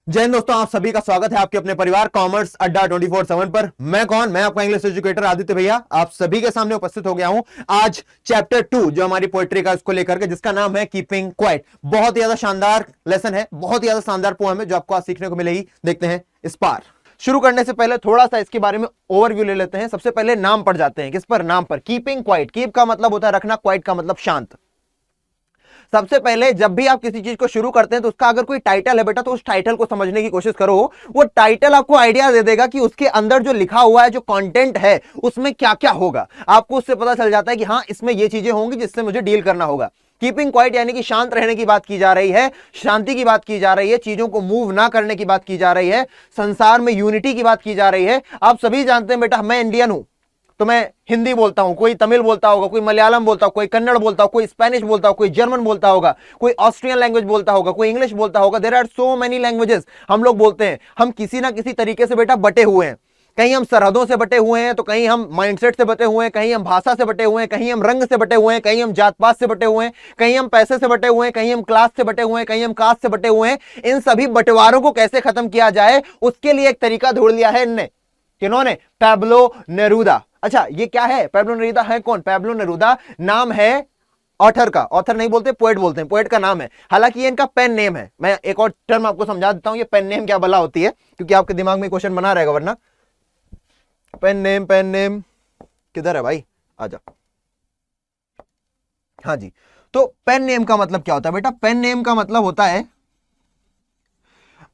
जय हिंद दोस्तों, आप सभी का स्वागत है आपके अपने परिवार कॉमर्स अड्डा 24/7 पर। मैं कौन? मैं आपका इंग्लिश एजुकेटर आदित्य भैया आप सभी के सामने उपस्थित हो गया हूं आज चैप्टर 2 जो हमारी पोएट्री का उसको लेकर के, जिसका नाम है कीपिंग क्वाइट। बहुत ही ज्यादा शानदार लेसन है, बहुत ही ज्यादा शानदार पोएम है जो आपको आज सीखने को मिलेगी। देखते हैं इस पार। शुरू करने से पहले थोड़ा सा इसके बारे में ओवरव्यू ले लेते हैं। सबसे पहले नाम पढ़ जाते हैं। किस पर? नाम पर। Keeping quiet. कीप का मतलब होता है रखना, क्वाइट का मतलब शांत। सबसे पहले जब भी आप किसी चीज को शुरू करते हैं तो उसका अगर कोई टाइटल है बेटा, तो उस टाइटल को समझने की कोशिश करो। वो टाइटल आपको आइडिया दे देगा कि उसके अंदर जो लिखा हुआ है, जो कंटेंट है, उसमें क्या क्या होगा। आपको उससे पता चल जाता है कि हाँ, इसमें ये चीजें होंगी जिससे मुझे डील करना होगा। कीपिंग क्वाइट यानी कि शांत रहने की बात की जा रही है, शांति की बात की जा रही है, चीजों को मूव ना करने की बात की जा रही है, संसार में यूनिटी की बात की जा रही है। आप सभी जानते हैं बेटा, मैं इंडियन हूं तो मैं हिंदी बोलता हूं, कोई तमिल बोलता होगा, कोई मलयालम बोलता होगा, कोई कन्नड़ बोलता होगा, कोई स्पेनिश बोलता होगा, कोई जर्मन बोलता होगा, कोई ऑस्ट्रियन लैंग्वेज बोलता होगा, कोई इंग्लिश बोलता होगा। There are so many languages हम लोग बोलते हैं। हम किसी ना किसी तरीके से बेटा बटे हुए हैं। कहीं हम सरहदों से बटे हुए हैं, तो कहीं हम माइंडसेट से बटे हुए हैं, कहीं हम भाषा से बटे हुए हैं, कहीं हम रंग से बटे हुए हैं, कहीं हम जात पात से बटे हुए हैं, कहीं हम पैसे से बटे हुए हैं, कहीं हम क्लास से बटे हुए हैं, कहीं हम कास्ट से बटे हुए हैं। इन सभी बंटवारों को कैसे खत्म किया जाए, उसके लिए एक तरीका ढूंढ लिया है इनने। किन्होंने? Pablo Neruda. अच्छा, ये क्या है? पैब्लो नेरूदा है कौन? पैब्लो नेरूदा नाम है ऑथर का। ऑथर नहीं बोलते, पोएट बोलते हैं। पोएट का नाम है, हालांकि ये इनका पेन नेम है। मैं एक और टर्म आपको समझा देता हूं, ये पेन नेम क्या भला होती है, क्योंकि आपके दिमाग में क्वेश्चन बना रहेगा वरना। पेन नेम, पेन नेम किधर है भाई? आजा। हाँ जी, तो पेन नेम का मतलब क्या होता है बेटा? पेन नेम का मतलब होता है,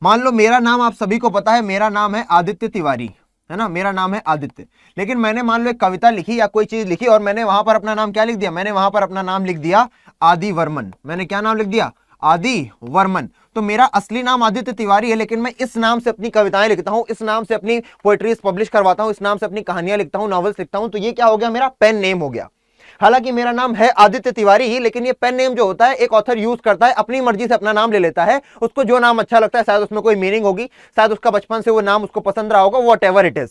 मान लो मेरा नाम आप सभी को पता है, मेरा नाम है आदित्य तिवारी, है ना? मेरा नाम है आदित्य। लेकिन मैंने मान लो एक कविता लिखी या कोई चीज लिखी और मैंने वहां पर अपना नाम क्या लिख दिया? मैंने वहां पर अपना नाम लिख दिया आदि वर्मन। मैंने क्या नाम लिख दिया? आदि वर्मन। तो मेरा असली नाम आदित्य तिवारी है, लेकिन मैं इस नाम से अपनी कविताएं लिखता हूं, इस नाम से अपनी पोएट्रीज पब्लिश करवाता हूं, इस नाम से अपनी कहानियां लिखता हूं, नॉवेल्स लिखता हूं। तो ये क्या हो गया? मेरा पेन नेम हो गया। हालांकि मेरा नाम है आदित्य तिवारी ही, लेकिन ये पेन नेम जो होता है, एक ऑथर यूज करता है, अपनी मर्जी से अपना नाम ले लेता है। उसको जो नाम अच्छा लगता है, शायद उसमें कोई मीनिंग होगी, शायद उसका बचपन से वो नाम उसको पसंद रहा होगा, वॉट एवर इट इज।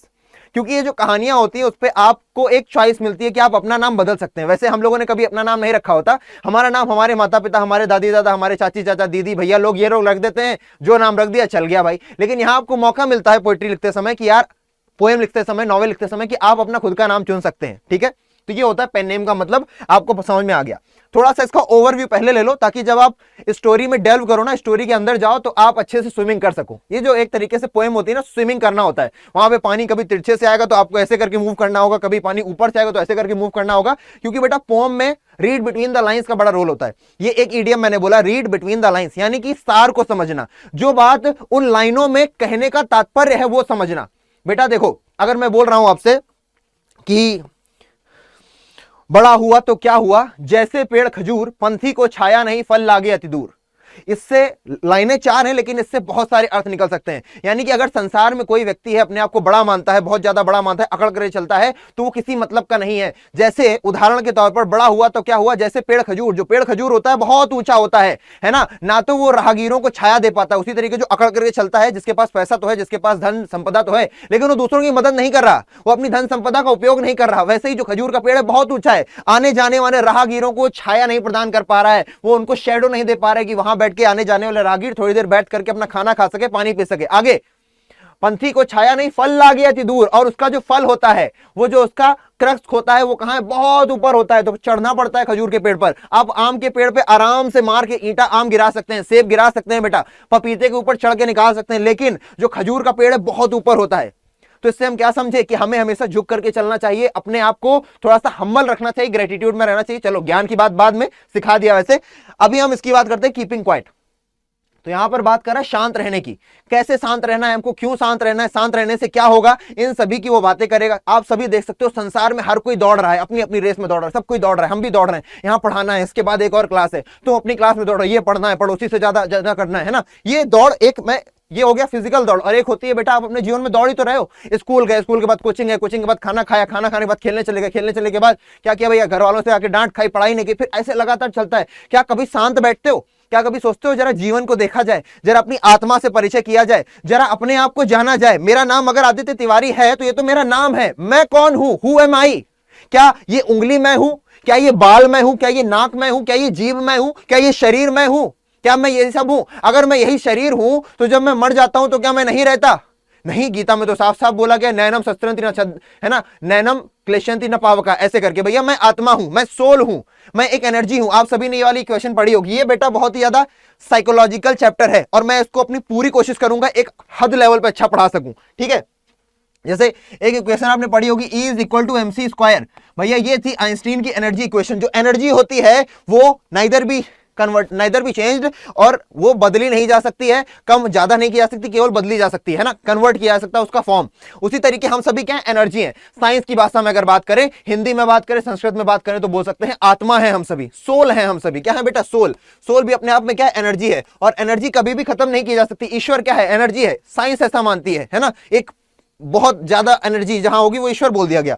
क्योंकि ये जो कहानियां होती है उस पर आपको एक चॉइस मिलती है कि आप अपना नाम बदल सकते हैं। वैसे हम लोगों ने कभी अपना नाम नहीं रखा होता। हमारा नाम हमारे माता पिता, हमारे दादी दादा, हमारे चाची चाचा, दीदी भैया लोग, ये लोग रख देते हैं। जो नाम रख दिया चल गया भाई। लेकिन यहां आपको मौका मिलता है पोएट्री लिखते समय कि यार, पोएम लिखते समय, नॉवेल लिखते समय, कि आप अपना खुद का नाम चुन सकते हैं। ठीक है, तो ये होता है पेन नेम का मतलब। आपको समझ में आ गया? थोड़ा सा इसका ओवरव्यू पहले ले लो, ताकि जब आप स्टोरी में डेल्व करो ना, स्टोरी के अंदर जाओ, तो आप अच्छे से स्विमिंग कर सको। ये जो एक तरीके से पोएम होती है ना, स्विमिंग करना होता है। वहां पे पानी कभी तिरछे से आएगा तो आपको ऐसे करके मूव करना होगा, कभी पानी ऊपर से आएगा तो ऐसे करके मूव करना होगा। क्योंकि बेटा पोएम में रीड बिटवीन द लाइंस का बड़ा रोल होता है। ये एक इडियम मैंने बोला, रीड बिटवीन द लाइंस, यानी कि सार को समझना, जो बात उन लाइनों में कहने का तात्पर्य है वो समझना। बेटा देखो, अगर मैं बोल रहा हूं आपसे कि बड़ा हुआ तो क्या हुआ, जैसे पेड़ खजूर, पंथी को छाया नहीं, फल लागे अति दूर। इससे लाइनें चार हैं, लेकिन इससे बहुत सारे अर्थ निकल सकते हैं। यानी कि अगर संसार में कोई व्यक्ति है, अपने आप को बड़ा मानता है, बहुत ज्यादा बड़ा मानता है, अकड़ कर चलता है, तो वो किसी मतलब का नहीं है। जैसे उदाहरण के तौर पर, बड़ा हुआ तो क्या हुआ, जैसे पेड़ खजूर। जो पेड़ खजूर होता है बहुत ऊंचा होता है ना तो वो राहगीरों को छाया दे पाता है। उसी तरीके जो अकड़ करके चलता है, जिसके पास पैसा तो है, जिसके पास धन संपदा तो है, लेकिन वो दूसरों की मदद नहीं कर रहा, वो अपनी धन संपदा का उपयोग नहीं कर रहा। वैसे ही जो खजूर का पेड़ है बहुत ऊंचा है, आने जाने वाले राहगीरों को छाया नहीं प्रदान कर पा रहा है, वो उनको शेडो नहीं दे पा रहा है कि वहां बैठ के आने जाने वाले राहगीर थोड़ी देर बैठ करके अपना खाना खा सके, पानी पी सके। आगे, पंथी को छाया नहीं, फल लागे अति दूर। और उसका जो फल होता है, वो जो उसका क्रक्स होता है, वो कहां है? बहुत ऊपर होता है। तो चढ़ना पड़ता है खजूर के पेड़ पर। आप आम के पेड़ पे आराम से मार के ईंटा आम गिरा सकते हैं, सेब गिरा सकते हैं बेटा, पपीते के ऊपर चढ़ के निकाल सकते हैं, लेकिन जो खजूर का पेड़ है बहुत ऊपर होता है। तो इससे हम क्या समझे कि हमें हमेशा झुक करके चलना चाहिए, अपने आप को थोड़ा सा हम्बल रखना चाहिए, ग्रेटिट्यूड में रहना चाहिए। चलो, ज्ञान की बात बाद में सिखा दिया। वैसे अभी हम इसकी बात करते हैं, कीपिंग क्वाइट। तो यहां पर बात कर रहा है शांत रहने की। कैसे शांत रहना है हमको, क्यों शांत रहना है, शांत रहने से क्या होगा, इन सभी की वो बातें करेगा। आप सभी देख सकते हो, संसार में हर कोई दौड़ रहा है, अपनी अपनी रेस में दौड़ रहा है, सब कोई दौड़ रहा है, हम भी दौड़ रहे हैं। यहाँ पढ़ाना है, इसके बाद एक और क्लास है, तुम अपनी क्लास में दौड़ रहे हो, ये पढ़ना है, पड़ोसी से ज्यादा ज्यादा करना है ना। ये दौड़ एक ये हो गया फिजिकल दौड़, और एक होती है बेटा, आप अपने जीवन में दौड़ ही तो रहे हो। स्कूल गए, स्कूल के बाद कोचिंग है, कोचिंग के बाद खाना खाया, खाना खाने के बाद खेलने चले गए, खेलने चले के बाद क्या किया भैया, घर वालों से आके डांट खाई, पढ़ाई नहीं की, फिर ऐसे लगातार चलता है। क्या कभी शांत बैठते हो? क्या कभी सोचते हो जरा जीवन को देखा जाए, जरा अपनी आत्मा से परिचय किया जाए, जरा अपने आप को जाना जाए। मेरा नाम अगर आदित्य तिवारी है तो ये तो मेरा नाम है, मैं कौन हूं? हु एम आई? क्या ये उंगली मैं हूं? क्या ये बाल मैं हूं? क्या ये नाक मैं हूं? क्या ये जीभ मैं हूं? क्या ये शरीर मैं हूं? क्या मैं यही सब हूं? अगर मैं यही शरीर हूं तो जब मैं मर जाता हूं तो क्या मैं नहीं रहता? नहीं, गीता में तो साफ साफ बोला गया, नैनम शस्त्रंति न है ना, नैनम क्लेशंति न पावका, ऐसे करके। भैया मैं आत्मा हूं, मैं सोल हूं, मैं एक एनर्जी हूं। आप सभी ने ये वाली इक्वेशन पढ़ी होगी। ये बेटा बहुत ही ज्यादा साइकोलॉजिकल चैप्टर है और मैं इसको अपनी पूरी कोशिश करूंगा एक हद लेवल पे अच्छा पढ़ा सकूं, ठीक है। जैसे एक इक्वेशन आपने पढ़ी होगी, E is equal to MC square. भैया ये थी आइंस्टीन की एनर्जी इक्वेशन। जो एनर्जी होती है वो नाइदर बी चेंज्ड, और वो बदली नहीं जा सकती है, कम ज्यादा नहीं की जा सकती, केवल बदली जा सकती है ना, कन्वर्ट किया जा सकता है उसका फॉर्म। उसी तरीके हम सभी क्या है? एनर्जी है। साइंस की भाषा में अगर बात करें, हिंदी में बात करें, संस्कृत में बात करें तो बोल सकते हैं आत्मा है हम सभी, सोल है हम सभी। क्या है बेटा? सोल। सोल भी अपने आप में क्या है? एनर्जी है, और एनर्जी कभी भी खत्म नहीं की जा सकती। ईश्वर क्या है? एनर्जी है। साइंस ऐसा मानती है ना। एक बहुत ज्यादा एनर्जी जहां होगी वो ईश्वर बोल दिया गया,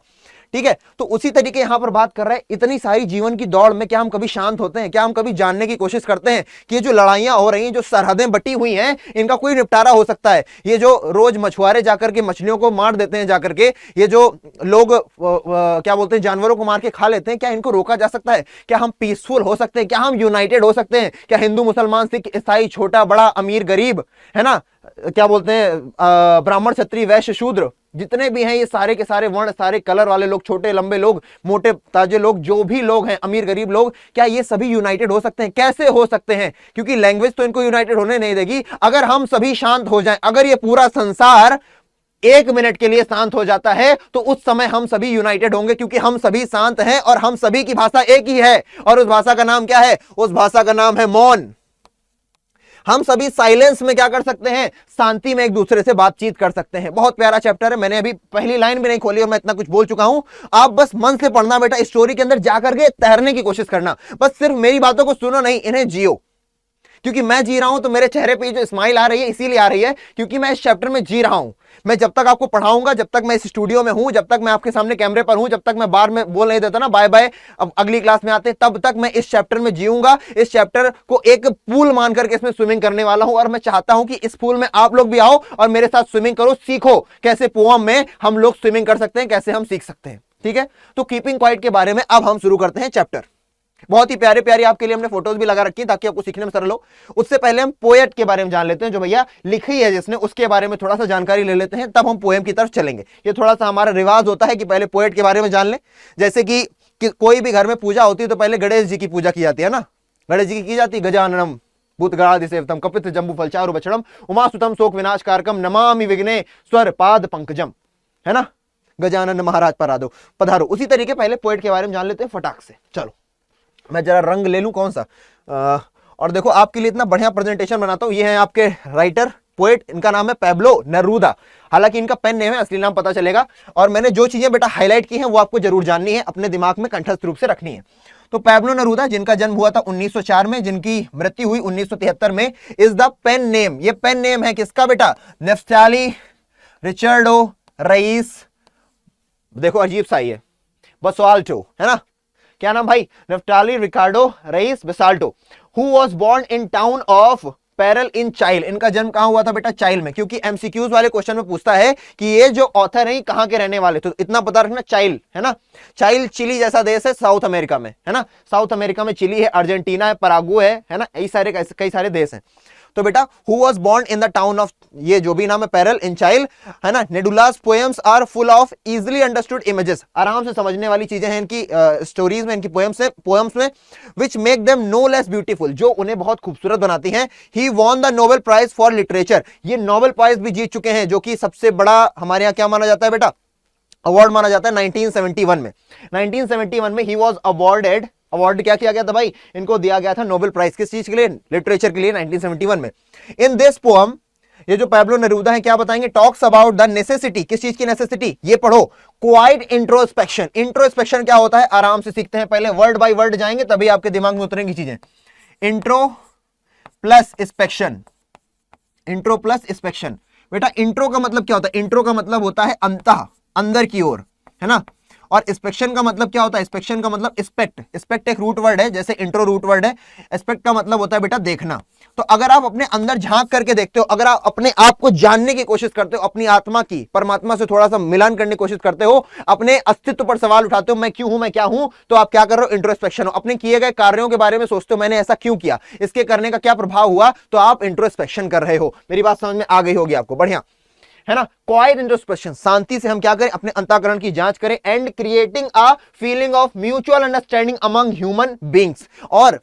ठीक है। तो उसी तरीके यहां पर बात कर रहे हैं, इतनी सारी जीवन की दौड़ में क्या हम कभी शांत होते हैं? क्या हम कभी जानने की कोशिश करते हैं कि ये जो लड़ाइयां हो रही हैं, जो सरहदें बटी हुई हैं, इनका कोई निपटारा हो सकता है? ये जो रोज मछुआरे जाकर के मछलियों को मार देते हैं जाकर के, ये जो लोग क्या बोलते हैं, जानवरों को मार के खा लेते हैं, क्या इनको रोका जा सकता है? क्या हम पीसफुल हो सकते हैं? क्या हम यूनाइटेड हो सकते हैं? क्या हिंदू मुसलमान सिख ईसाई, छोटा बड़ा, अमीर गरीब, है ना, क्या बोलते हैं, ब्राह्मण क्षत्रिय वैश्य शूद्र, जितने भी हैं ये सारे के सारे वर्ण, सारे कलर वाले लोग, छोटे लंबे लोग, मोटे ताजे लोग, जो भी लोग हैं, अमीर गरीब लोग, क्या ये सभी यूनाइटेड हो सकते हैं? कैसे हो सकते हैं? क्योंकि लैंग्वेज तो इनको यूनाइटेड होने नहीं देगी। अगर हम सभी शांत हो जाएं, अगर ये पूरा संसार 1 मिनट के लिए शांत हो जाता है, तो उस समय हम सभी यूनाइटेड होंगे, क्योंकि हम सभी शांत हैं और हम सभी की भाषा एक ही है। और उस भाषा का नाम क्या है? उस भाषा का नाम है मौन। हम सभी साइलेंस में क्या कर सकते हैं? शांति में एक दूसरे से बातचीत कर सकते हैं। बहुत प्यारा चैप्टर है। मैंने अभी पहली लाइन भी नहीं खोली और मैं इतना कुछ बोल चुका हूं। आप बस मन से पढ़ना बेटा, स्टोरी के अंदर जाकर के तैरने की कोशिश करना। बस सिर्फ मेरी बातों को सुनो नहीं, इन्हें जियो। क्योंकि मैं जी रहा हूं तो मेरे चेहरे पे जो स्माइल आ रही है, इसीलिए आ रही है क्योंकि मैं इस चैप्टर में जी रहा हूं। मैं जब तक आपको पढ़ाऊंगा, जब तक मैं इस स्टूडियो में हूं, जब तक मैं आपके सामने कैमरे पर हूं, जब तक मैं बार में बोल नहीं देता ना बाय बाय, अब अगली क्लास में आते हैं, तब तक मैं इस चैप्टर में जीऊंगा। इस चैप्टर को एक पूल मान करके इसमें स्विमिंग करने वाला हूं, और मैं चाहता हूं कि इस पूल में आप लोग भी आओ और मेरे साथ स्विमिंग करो, सीखो कैसे पोएम में हम लोग स्विमिंग कर सकते हैं, कैसे हम सीख सकते हैं, ठीक है। तो कीपिंग क्वाइट के बारे में अब हम शुरू करते हैं चैप्टर। बहुत ही प्यारे प्यारे आपके लिए हमने फोटोज भी लगा रखी है ताकि आपको सीखने में सरल हो। उससे पहले हम पोएट के बारे में जान लेते हैं, जो भैया लिखी है जिसने, उसके बारे में थोड़ा सा जानकारी ले लेते हैं, तब हम पोएम की तरफ चलेंगे। ये थोड़ा सा हमारा रिवाज होता है कि पहले पोएट के बारे में जान लें। जैसे कि कोई भी घर में पूजा होती है तो पहले गणेश जी की पूजा की जाती है ना, गणेश जी की जाती है। गजाननम भूतगणाधिसेवितम कपित जम्बू फलचारु बछड़म उमासुतम शोक विनाश कारकम नमामि विघ्नेश्वर पाद पंकजम, है ना, गजानन महाराज पधारो। उसी तरीके पहले पोएट के बारे में जान लेते हैं फटाक से। चलो मैं जरा रंग ले लूं कौन सा, और देखो आपके लिए इतना बढ़िया प्रेजेंटेशन बनाता हूं। ये है आपके राइटर पोएट, इनका नाम है पैब्लो नेरूदा। हालांकि इनका पेन नेम है, असली नाम पता चलेगा। और मैंने जो चीजें बेटा हाईलाइट की हैं वो आपको जरूर जाननी है, अपने दिमाग में कंठस्थ रूप से रखनी है। तो पैब्लो नेरूदा, जिनका जन्म हुआ था 1904 में, जिनकी मृत्यु हुई 1973 में, इज द पेन नेम। ये पेन नेम है किसका बेटा? नेफ्ताली रिचर्डो रईस, देखो अजीब सा ही है, बसाल्टो, है ना, क्या नाम भाई? Neftali Ricardo Reyes Basoalto, who was born in town of Parral in चाइल। इनका जन्म कहां हुआ था बेटा? चाइल में, क्योंकि एमसीक्यूज वाले क्वेश्चन में पूछता है कि ये जो ऑथर है कहां के रहने वाले, तो इतना पता रखना, चाइल, है ना। चाइल चिली जैसा देश है साउथ अमेरिका में, है ना। साउथ अमेरिका में चिली है, अर्जेंटीना है, पराग्वे है ना, कई सारे देश हैं। तो बेटा who was born in the town of, ये जो भी नाम है, पेरल इन चाइल, है ना। Neruda's poems are full of easily understood images, आराम से समझने वाली चीजें हैं इनकी स्टोरीज में, इनकी पोएम्स में, which make them no less beautiful, जो उन्हें बहुत खूबसूरत बनाती हैं। He won the Nobel prize for literature, ये नोबेल प्राइज भी जीत चुके हैं, जो कि सबसे बड़ा हमारे यहाँ क्या माना जाता है बेटा? अवार्ड माना जाता है 1971 में। 1971 में ही वॉज अवॉर्डेड, अवार्ड क्या किया गया था भाई? इनको दिया गया था नोबेल प्राइज, किस चीज के लिए? लिटरेचर के लिए, 1971 में। इन दिस पोएम, ये जो पैब्लो नेरूदा है क्या बताएंगे? टॉक्स अबाउट द नेसेसिटी, किस चीज की नेसेसिटी? ये पढ़ो, क्वाइट इंट्रोस्पेक्शन। इंट्रोस्पेक्शन क्या होता है? आराम से सीखते हैं, पहले वर्ड बाय वर्ड जाएंगे तभी आपके दिमाग में उतरेंगी चीजें। Intro plus spection, intro plus spection. बेटा इंट्रो का मतलब क्या होता है? इंट्रो का मतलब होता है अंतः, अंदर की ओर, है ना। और इंस्पेक्शन का मतलब क्या होता है? इंस्पेक्शन का मतलब इंस्पेक्ट, इंस्पेक्ट एक रूट वर्ड है, जैसे इंट्रो रूट वर्ड है। इंस्पेक्ट का मतलब होता है बेटा देखना। तो अगर आप अपने अंदर झांक करके देखते हो, अगर आप अपने आप को जानने की कोशिश करते हो, अपनी आत्मा की परमात्मा से थोड़ा सा मिलान करने की कोशिश करते हो, अपने अस्तित्व पर सवाल उठाते हो, मैं क्यों हूं, मैं क्या हूं, तो आप क्या कर रहे हो? इंट्रोस्पेक्शन हो। अपने किए गए कार्यों के बारे में सोचते हो, मैंने ऐसा क्यों किया, इसके करने का क्या प्रभाव हुआ, तो आप इंट्रोस्पेक्शन कर रहे हो। मेरी बात समझ में आ गई होगी आपको? बढ़िया है ना। क्वाइट इंट्रोस्पेक्शन, शांति से हम क्या करें? अपने अंतःकरण की जांच करें। And creating a feeling of mutual understanding among human beings, और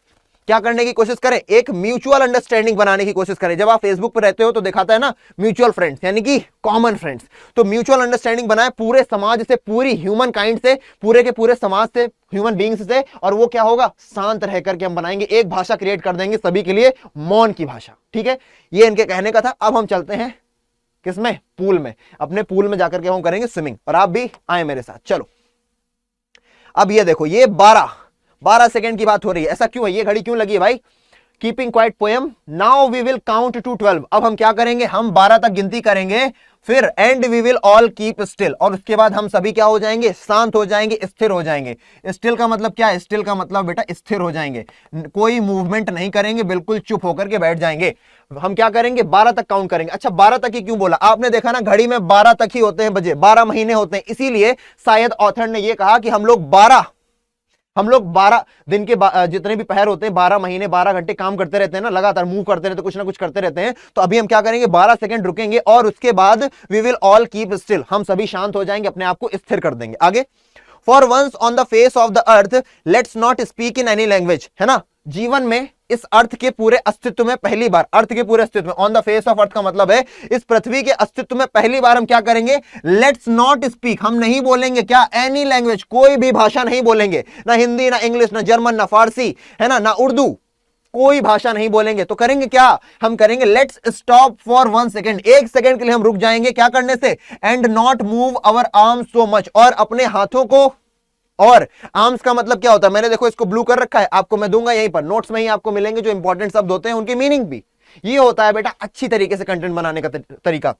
क्या करने की कोशिश करें? एक म्यूचुअल अंडरस्टैंडिंग बनाने की कोशिश करें। जब आप फेसबुक पर रहते हो तो दिखाता है ना म्यूचुअल फ्रेंड्स, यानी कि कॉमन फ्रेंड्स। तो म्यूचुअल अंडरस्टैंडिंग बनाए पूरे समाज से, पूरी ह्यूमन काइंड से, पूरे के पूरे समाज से, ह्यूमन बींग्स से। और वो क्या होगा? शांत रह करके हम बनाएंगे, एक भाषा क्रिएट कर देंगे सभी के लिए, मौन की भाषा। ठीक है, ये इनके कहने का था। अब हम चलते हैं किसमें? पूल में। अपने पूल में जाकर के हम करेंगे स्विमिंग, और आप भी आए मेरे साथ। चलो, अब ये देखो, ये 12 सेकेंड की बात हो रही है। ऐसा क्यों है? ये घड़ी क्यों लगी है भाई? Keeping quiet poem, now we will count to 12। अब हम क्या करेंगे? हम 12 तक गिनती करेंगे, फिर and we will all keep still, और उसके बाद हम सभी क्या हो जाएंगे? शांत हो जाएंगे, स्थिर हो जाएंगे। स्टिल का मतलब क्या है? स्टिल का मतलब बेटा स्थिर हो जाएंगे, कोई मूवमेंट नहीं करेंगे, बिल्कुल चुप होकर के बैठ जाएंगे। हम क्या करेंगे? 12 तक काउंट करेंगे। अच्छा, 12 तक ही क्यों बोला? आपने देखा ना घड़ी में 12 तक ही होते हैं बजे, 12 महीने होते हैं, इसीलिए शायद ऑथर ने यह कहा कि हम लोग 12 दिन के जितने भी पहर होते हैं, 12 महीने 12 घंटे काम करते रहते हैं ना, लगातार मूव करते रहते हैं, कुछ ना कुछ करते रहते हैं। तो अभी हम क्या करेंगे? 12 सेकंड रुकेंगे, और उसके बाद we will all keep still, हम सभी शांत हो जाएंगे, अपने आप को स्थिर कर देंगे। आगे, for once on the face of the earth let's not speak in any language, है ना। जीवन में इस अर्थ के पूरे अस्तित्व में पहली बार, अर्थ के पूरे अस्तित्व में, on the face of earth का मतलब है इस पृथ्वी के अस्तित्व में पहली बार हम क्या करेंगे? लेट्स नॉट स्पीक, हम नहीं बोलेंगे क्या? एनी लैंग्वेज, कोई भी भाषा नहीं बोलेंगे, ना हिंदी, ना इंग्लिश, ना जर्मन, ना फारसी, है ना, ना उर्दू, कोई भाषा नहीं बोलेंगे। तो करेंगे क्या? हम करेंगे let's stop for 1 second, 1 second के लिए हम रुक जाएंगे। क्या करने से? And not move our arms so much, और अपने हाथों को, और आर्म्स का मतलब क्या होता है? मैंने देखो इसको ब्लू कर रखा है, आपको मैं दूंगा यहीं पर, नोट्स में ही आपको मिलेंगे जो इंपॉर्टेंट शब्द होते हैं, उनकी मीनिंग भी। ये होता है बेटा अच्छी तरीके से कंटेंट बनाने का तरीका।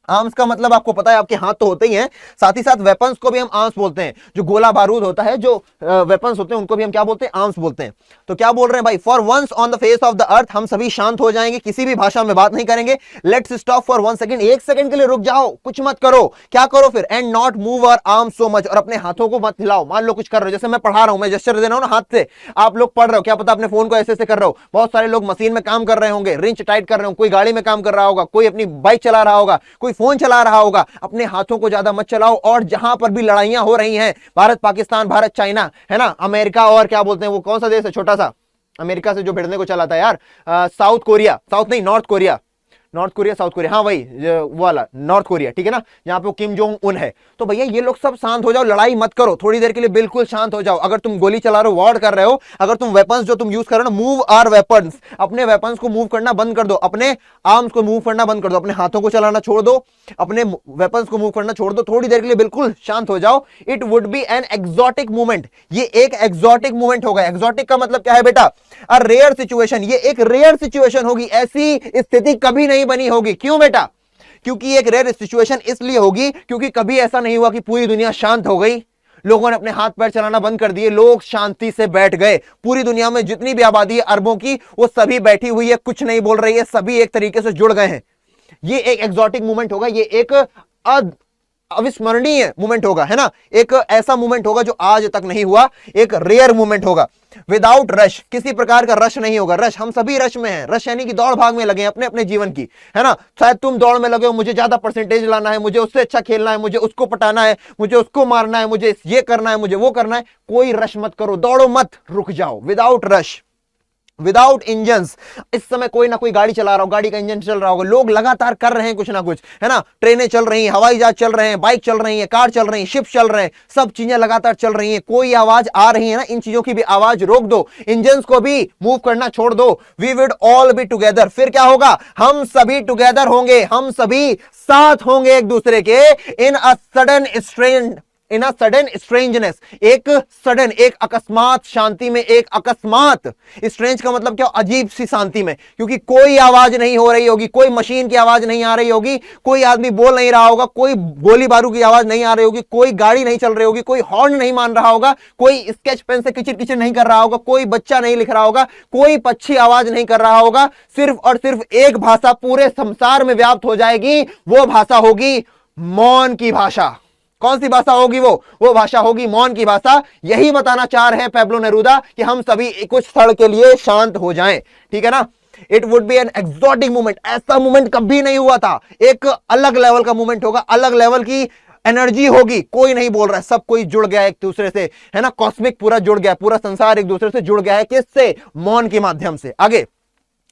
आर्म्स का मतलब आपको पता है, आपके हाथ तो होते ही हैं, साथ ही साथ वेपन्स को भी हम आर्म्स बोलते हैं। जो गोला बारूद होता है, जो वेपन्स होते हैं, उनको भी हम क्या बोलते हैं? आर्म्स बोलते हैं। तो क्या बोल रहे हैं भाई? For once on the face of the earth, हम सभी शांत हो जाएंगे, किसी भी भाषा में बात नहीं करेंगे। Let's stop for 1 second, 1 second के लिए रुक जाओ, कुछ मत करो। क्या करो फिर? And not move our arms so much, और अपने हाथों को मत हिलाओ। मान लो कुछ कर रहे हो, जैसे मैं पढ़ा रहा हूं, मैं जेस्चर दे रहा हूं ना हाथ से, आप लोग पढ़ रहे हो, क्या पता अपने फोन को ऐसे ऐसे कर रहे हो। बहुत सारे लोग मशीन में काम कर रहे होंगे, रिंच टाइट कर रहे होंगे, कोई गाड़ी में काम कर रहा होगा, कोई अपनी बाइक चला रहा होगा, कोई फोन चला रहा होगा। अपने हाथों को ज्यादा मत चलाओ। और जहां पर भी लड़ाइयां हो रही हैं, भारत पाकिस्तान, भारत चाइना, है ना, अमेरिका, और क्या बोलते हैं वो कौन सा देश है छोटा सा अमेरिका से जो भिड़ने को चला था यार, साउथ कोरिया, साउथ नहीं, नॉर्थ कोरिया, साउथ कोरिया, हाँ वही वो वाला नॉर्थ कोरिया, ठीक है ना, जहां पे किम जोंग उन है। तो भैया ये लोग सब शांत हो जाओ, लड़ाई मत करो, थोड़ी देर के लिए बिल्कुल शांत हो जाओ। अगर तुम गोली चला रहे हो, वॉर कर रहे हो, अगर तुम वेपन्स जो तुम यूज कर रहे हो ना, मूव आर वेपन्स, अपने वेपन्स को मूव करना बंद कर दो, अपने आर्म्स को मूव करना बंद कर दो, अपने हाथों को चलाना छोड़ दो, अपने वेपन्स को मूव करना छोड़ दो, थोड़ी देर के लिए बिल्कुल शांत हो जाओ। It would be an exotic movement, ये एक एक्सोटिक मूवमेंट होगा। एक्सोटिक का मतलब क्या है बेटा? अ रेयर सिचुएशन, ये एक रेयर सिचुएशन होगी, ऐसी स्थिति कभी नहीं बनी होगी। क्यों बेटा? क्योंकि एक रेयर सिचुएशन इसलिए होगी क्योंकि कभी ऐसा नहीं हुआ कि पूरी दुनिया शांत हो गई, लोगों ने अपने हाथ पैर चलाना बंद कर दिए, लोग शांति से बैठ गए। पूरी दुनिया में जितनी भी आबादी है अरबों की, वो सभी बैठी हुई है, कुछ नहीं बोल रही है, सभी एक तरीके से जुड़ गए हैं। ये एक एक्सोटिक मूवमेंट होगा, ये एक अविस्मरणीय मूवमेंट होगा, है ना, एक ऐसा मूवमेंट होगा जो आज तक नहीं हुआ, एक रेयर मूवमेंट होगा। विदाउट रश, किसी प्रकार का रश नहीं होगा। रश, हम सभी रश में हैं, रश यानी कि दौड़ भाग में लगे हैं अपने अपने जीवन की, है ना। शायद तुम दौड़ में लगे हो, मुझे ज्यादा परसेंटेज लाना है, मुझे उससे अच्छा खेलना है, मुझे उसको पटाना है, मुझे उसको मारना है, मुझे ये करना है, मुझे वो करना है। कोई रश मत करो, दौड़ो मत, रुक जाओ। विदाउट रश, विदाउट इंजन्स, इस समय कोई ना कोई गाड़ी चला रहा हो, गाड़ी का इंजन चल रहा होगा, लोग लगातार कर रहे हैं कुछ ना कुछ, है ना, ट्रेनें चल रही हैं, हवाई जहाज चल रहे हैं, बाइक चल रही है, कार चल रही है, शिप चल रहे हैं, सब चीजें लगातार चल रही हैं। कोई आवाज आ रही है ना, इन चीजों की भी आवाज रोक दो, इंजन्स को भी मूव करना छोड़ दो। We will all be together, फिर क्या होगा? हम सभी टुगेदर होंगे, हम सभी साथ होंगे एक दूसरे के। In a sudden in a sudden strangeness, एक सडन, एक अकस्मात शांति में, एक अकस्मात, स्ट्रेंज का मतलब क्या, अजीब सी शांति में, क्योंकि कोई आवाज नहीं हो रही होगी, कोई मशीन की आवाज नहीं आ रही होगी, कोई आदमी बोल नहीं रहा होगा, कोई गोली बारूद की आवाज नहीं आ रही होगी, कोई गाड़ी नहीं चल रही होगी, कोई हॉर्न नहीं मान रहा होगा, कोई स्केच पेन से किचिर किचिर नहीं कर रहा होगा, कोई बच्चा नहीं लिख रहा होगा, कोई पक्षी आवाज नहीं कर रहा होगा, सिर्फ और सिर्फ एक भाषा पूरे संसार में व्याप्त हो जाएगी, वो भाषा होगी मौन की भाषा। कौन सी भाषा होगी वो भाषा होगी मौन की भाषा। यही बताना चाह रहे हैं पैब्लो नेरूदा कि हम सभी कुछ क्षण के लिए शांत हो जाएं, ठीक है ना। It would be an exotic movement, ऐसा मूवमेंट कभी नहीं हुआ था, एक अलग लेवल का मूवमेंट होगा, अलग लेवल की एनर्जी होगी, कोई नहीं बोल रहा है, सब कोई जुड़ गया एक दूसरे से, है ना, कॉस्मिक पूरा जुड़ गया, पूरा संसार एक दूसरे से जुड़ गया है, किससे, मौन के माध्यम से। आगे,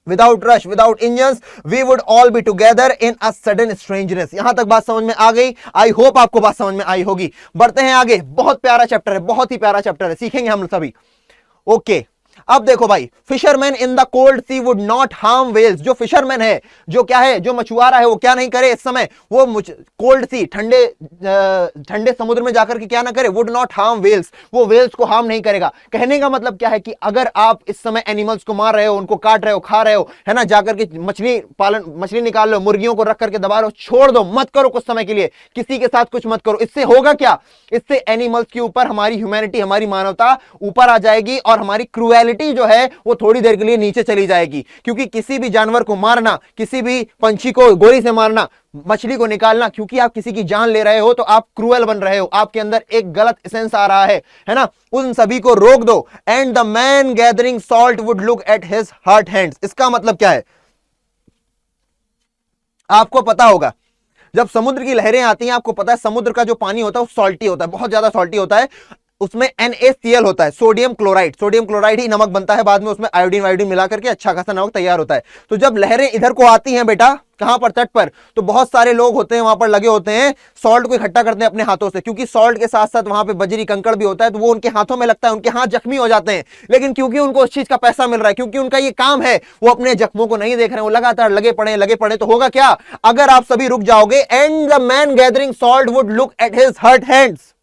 Without rush, without engines, we would all be together in a sudden strangeness। यहां तक बात समझ में आ गई, आई होप आपको बात समझ में आई होगी। बढ़ते हैं आगे, बहुत प्यारा चैप्टर है, बहुत ही प्यारा चैप्टर है, सीखेंगे हम सभी। ओके, अब देखो भाई, fishermen in the cold sea would not harm whales. जो फिशरमैन है, जो क्या है, जो मछुआरा है, वो क्या नहीं करे इस समय, वो कोल्ड सी, ठंडे समुद्र में जाकर के क्या ना करे, वुड नॉट हार्म वेल्स, वो वेल्स को हार्म नहीं करेगा। कहने का मतलब क्या है कि अगर आप इस समय एनिमल्स को मार रहे हो, उनको काट रहे हो, खा रहे हो, है ना, जाकर के मछली निकाल लो, मुर्गियों को रख करके दबा लो, छोड़ दो, मत करो कुछ समय के लिए, किसी के साथ कुछ मत करो। इससे होगा क्या, इससे एनिमल्स के ऊपर हमारी ह्यूमैनिटी, हमारी मानवता ऊपर आ जाएगी और हमारी क्रूएलिटी जो है वो थोड़ी देर के लिए नीचे चली जाएगी। क्योंकि किसी भी जानवर को मारना, किसी भी पंछी को गोली से मारना, मछली को निकालना, क्योंकि आप किसी की जान ले रहे हो तो आप क्रूएल बन रहे हो, आपके अंदर एक गलत एसेंस आ रहा है ना, उन सभी को रोक दो। And the man gathering salt would look at his hurt hands. इसका मतलब क्या है, आपको पता होगा, जब समुद्र की लहरें आती हैं, आपको पता है समुद्र का जो पानी होता है वो सॉल्टी होता है, बहुत ज्यादा सॉल्टी होता है, उसमें NaCl होता है, सोडियम क्लोराइड, सोडियम क्लोराइड ही नमक बनता है, बाद में उसमें आयोडीन वायोडीन मिला करके अच्छा खासा नमक तैयार होता है। तो जब लहरें इधर को आती हैं बेटा, कहां पर, तट पर, तो बहुत सारे लोग होते हैं वहां पर लगे होते हैं, सॉल्ट को इकट्ठा करते हैं अपने हाथों से, क्योंकि सॉल्ट के साथ साथ वहां पे बजरी कंकड़ भी होता है, तो वो उनके हाथों में लगता है, उनके हाथ जख्मी हो जाते हैं। लेकिन क्योंकि उनको उस चीज का पैसा मिल रहा है, क्योंकि उनका ये काम है, वो अपने जख्मों को नहीं देख रहे हैं, वो लगातार लगे पड़े, तो होगा क्या, अगर आप सभी रुक जाओगे, and the man gathering salt would look at his hurt hands.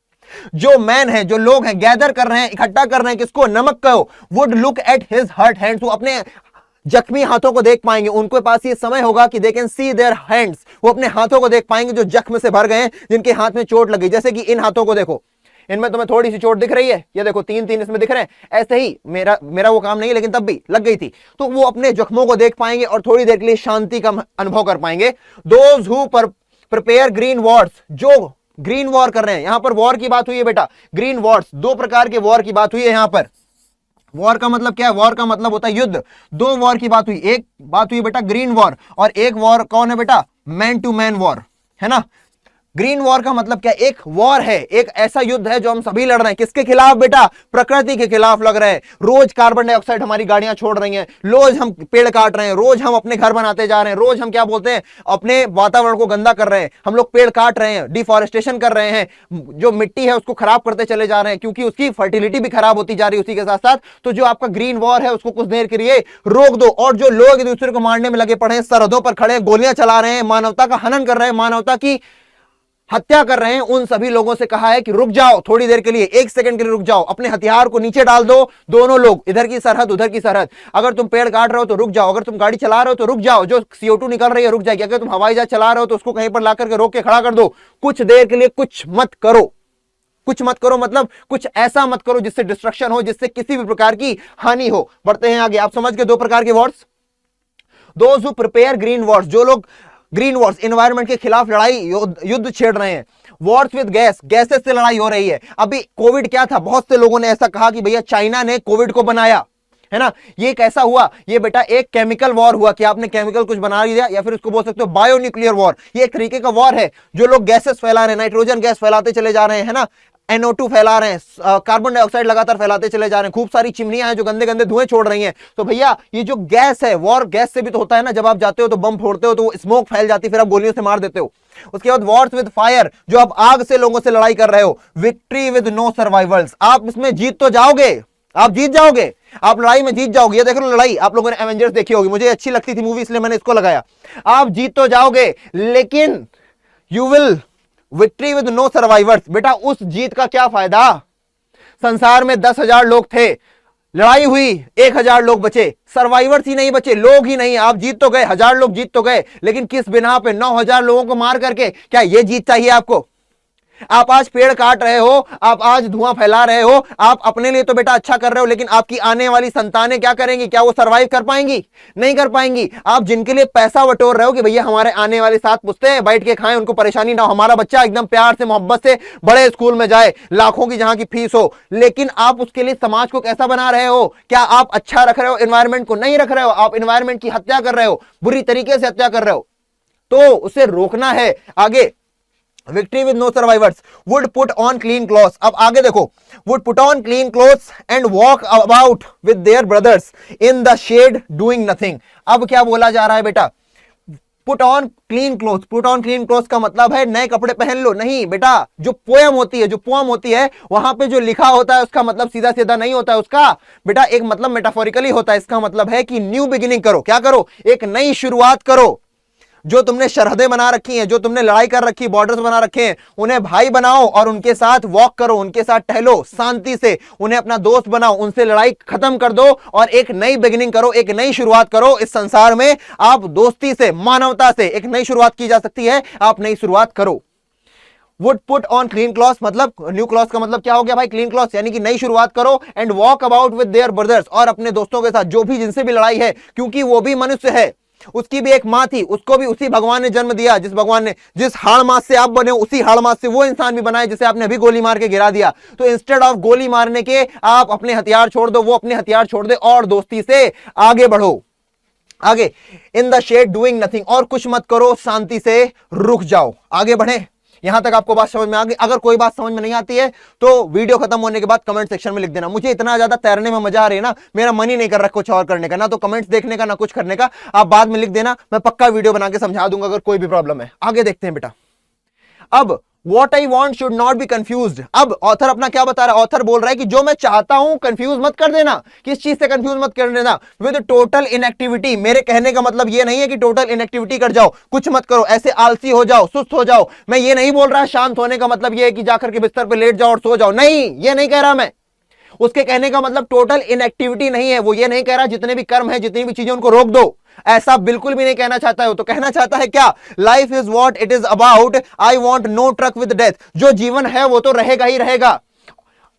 जो मैन है, जो लोग हैं, गैदर कर रहे हैं, इकट्ठा कर रहे हैं, किसको, नमक को, would look at his hurt hands, वो अपने जख्मी हाथों को देख पाएंगे, उनके पास ये समय होगा कि they can see their hands, वो अपने हाथों को देख पाएंगे जो जख्म से भर गए हैं, जिनके हाथ में चोट लगी। जैसे कि इन हाथों को देखो, इनमें तुम्हें थोड़ी सी चोट दिख रही है, ये देखो तीन इसमें दिख रहे हैं, ऐसे ही मेरा वो काम नहीं है, लेकिन तब भी लग गई थी, तो वो अपने जख्मों को देख पाएंगे और थोड़ी देर के लिए शांति का अनुभव कर पाएंगे। Those who prepare green Wars, जो ग्रीन वॉर कर रहे हैं, यहां पर वॉर की बात हुई है बेटा, ग्रीन वॉर्स, दो प्रकार के वॉर की बात हुई है यहां पर। वॉर का मतलब क्या है, वॉर का मतलब होता है युद्ध। दो वॉर की बात हुई, एक बात हुई बेटा ग्रीन वॉर, और एक वॉर कौन है बेटा, मैन टू मैन वॉर, है ना। ग्रीन वॉर का मतलब क्या, एक वॉर है, एक ऐसा युद्ध है जो हम सभी लड़ रहे हैं, किसके खिलाफ बेटा, प्रकृति के खिलाफ लग रहे हैं। रोज कार्बन डाइऑक्साइड हमारी गाड़ियां छोड़ रही हैं, रोज हम पेड़ काट रहे हैं, रोज हम अपने घर बनाते जा रहे हैं, रोज हम क्या बोलते हैं, अपने वातावरण को गंदा कर रहे हैं, हम लोग पेड़ काट रहे हैं, डिफॉरेस्टेशन कर रहे हैं, जो मिट्टी है उसको खराब करते चले जा रहे हैं, क्योंकि उसकी फर्टिलिटी भी खराब होती जा रही है उसी के साथ साथ। तो जो आपका ग्रीन वॉर है उसको कुछ देर के लिए रोक दो। और जो लोग एक दूसरे को मारने में लगे पड़े हैं, सरहदों पर खड़े गोलियां चला रहे हैं, मानवता का हनन कर रहे हैं, मानवता की हत्या कर रहे हैं, उन सभी लोगों से कहा है कि रुक जाओ थोड़ी देर के लिए, एक सेकंड के लिए रुक जाओ, अपने हथियार को नीचे डाल दो, दोनों लोग, इधर की सरहद उधर की सरहद। अगर तुम पेड़ काट रहे हो तो रुक जाओ, अगर तुम गाड़ी चला रहे हो तो रुक जाओ, जो CO2 निकल रही है रुक जाएगी, अगर तुम हवाई जहाज चला रहे हो तो उसको कहीं पर ला करके रोक के खड़ा कर दो, कुछ देर के लिए कुछ मत करो। कुछ मत करो मतलब कुछ ऐसा मत करो जिससे डिस्ट्रक्शन हो, जिससे किसी भी प्रकार की हानि हो। बढ़ते हैं आगे, आप समझ गए दो प्रकार के Wars. Those who prepare green Wars, जो लोग ग्रीन वॉर्स, एनवायरमेंट के खिलाफ लड़ाई युद्ध छेड़ रहे हैं। वॉर्स विद गैसेस से लड़ाई हो रही है। अभी कोविड क्या था, बहुत से लोगों ने ऐसा कहा कि भैया चाइना ने कोविड को बनाया, है ना। ये कैसा हुआ, ये बेटा एक केमिकल वॉर हुआ कि आपने केमिकल कुछ बना दिया, या फिर उसको बोल सकते हो बायो न्यूक्लियर वॉर। ये एक तरीके का वॉर है, जो लोग गैसेस फैला रहे हैं, नाइट्रोजन गैस फैलाते चले जा रहे हैं, है ना, NO2 फैला रहे हैं, कार्बन डाइऑक्साइड लगातार फैलाते चले जा रहे हैं, खूब सारी चिमनियां हैं जो गंदे गंदे धुएं छोड़ रही हैं। तो भैया ये जो गैस है, वॉर गैस से भी तो होता है ना, जब आप जाते हो तो बम फोड़ते हो तो स्मोक फैल जाती है, फिर आप गोलियों से मार देते हो। उसके बाद वॉर्स विद फायर, जो आप आग से लोगों से लड़ाई कर रहे हो। विक्ट्री विद नो सर्वाइवल्स, आप इसमें जीत तो जाओगे, आप जीत जाओगे, आप लड़ाई में जीत जाओगे। ये देख लो लड़ाई, आप लोगों ने एवेंजर्स देखी होगी, मुझे अच्छी लगती थी मूवी इसलिए मैंने इसको लगाया। आप जीत तो जाओगे, लेकिन you will victory with no survivors, बेटा उस जीत का क्या फायदा? संसार में 10,000 लोग थे, लड़ाई हुई, 1,000 लोग बचे, सर्वाइवर्स ही नहीं बचे, लोग ही नहीं। आप जीत तो गए, 1,000 लोग जीत तो गए, लेकिन किस बिना पे? 9,000 लोगों को मार करके। क्या ये जीत चाहिए आपको? आप आज पेड़ काट रहे हो, आप आज धुआं फैला रहे हो, आप अपने लिए तो बेटा अच्छा कर रहे हो, लेकिन आपकी आने वाली संतानें क्या करेंगी? क्या वो सरवाइव कर पाएंगी? नहीं कर पाएंगी। आप जिनके लिए पैसा बटोर रहे हो कि भैया हमारे आने वाले 7 पुश्ते बैठ के खाएं, उनको परेशानी ना हो, हमारा बच्चा एकदम प्यार से मोहब्बत से बड़े स्कूल में जाए, लाखों की जहां की फीस हो, लेकिन आप उसके लिए समाज को कैसा बना रहे हो? क्या आप अच्छा रख रहे हो एनवायरमेंट को? नहीं रख रहे हो, आप एनवायरमेंट की हत्या कर रहे हो, बुरी तरीके से हत्या कर रहे हो। तो उसे रोकना है। आगे, victory with no survivors, would put on clean clothes. अब आगे देखो, would put on clean clothes and walk about with their brothers in the shade doing nothing. अब क्या बोला जा रहा है बेटा? Put on clean cloth. Put on clean cloth का मतलब है नए कपड़े पहन लो। नहीं बेटा, जो पोएम होती है वहां पे जो लिखा होता है उसका मतलब सीधा सीधा नहीं होता है उसका, बेटा एक मतलब मेटाफोरिकली होता है। इसका मतलब है कि न्यू बिगिनिंग करो। क्या करो? एक नई शुरुआत करो। जो तुमने सरहदें बना रखी हैं, जो तुमने लड़ाई कर रखी, बॉर्डर्स बना रखे हैं, उन्हें भाई बनाओ और उनके साथ वॉक करो, उनके साथ टहलो शांति से, उन्हें अपना दोस्त बनाओ, उनसे लड़ाई खत्म कर दो और एक नई बिगिनिंग करो, एक नई शुरुआत करो। इस संसार में आप दोस्ती से, मानवता से एक नई शुरुआत की जा सकती है। आप नई शुरुआत करो। Would put on clean cloth, मतलब न्यू क्लॉथ का मतलब क्या हो गया भाई? क्लीन क्लॉथ, यानी कि नई शुरुआत करो। And walk about with their brothers, और अपने दोस्तों के साथ जो भी जिनसे भी लड़ाई है, क्योंकि वो भी मनुष्य है, उसकी भी एक मां थी, उसको भी उसी भगवान ने जन्म दिया। जिस भगवान ने, जिस हाड़ मास से आप बने उसी हाड़ मास से वो इंसान भी बनाए जिसे आपने अभी गोली मार के गिरा दिया। तो इंस्टेड ऑफ गोली मारने के आप अपने हथियार छोड़ दो, वो अपने हथियार छोड़ दे और दोस्ती से आगे बढ़ो। आगे, in the shade doing nothing, और कुछ मत करो, शांति से रुक जाओ, आगे बढ़े। यहां तक आपको बात समझ में आ गई? अगर कोई बात समझ में नहीं आती है तो वीडियो खत्म होने के बाद कमेंट सेक्शन में लिख देना। मुझे इतना ज्यादा तैरने में मजा आ रही है ना, मेरा मन ही नहीं कर रहा कुछ और करने का, ना तो कमेंट्स देखने का ना कुछ करने का। आप बाद में लिख देना, मैं पक्का वीडियो बना के समझा दूंगा अगर कोई भी प्रॉब्लम है। आगे देखते हैं बेटा। अब What I want should not be confused। अब ऑथर अपना क्या बता रहा है? ऑथर बोल रहा है कि जो मैं चाहता हूं कंफ्यूज मत कर देना। किस चीज से कंफ्यूज मत कर देना? With total inactivity. मेरे कहने का मतलब ये नहीं है कि टोटल इनएक्टिविटी कर जाओ, कुछ मत करो, ऐसे आलसी हो जाओ, सुस्त हो जाओ। मैं ये नहीं बोल रहा शांत होने का मतलब ये है कि जाकर के बिस्तर पे लेट जाओ और सो जाओ, नहीं, ये नहीं कह रहा मैं। उसके कहने का मतलब टोटल इनएक्टिविटी नहीं है। वो ये नहीं कह रहा जितने भी कर्म है, जितनी भी चीजें उनको रोक दो, ऐसा बिल्कुल भी नहीं कहना चाहता है। तो कहना चाहता है क्या? Life is what it is about, I want no truck with death. जो जीवन है वो तो रहेगा ही रहेगा,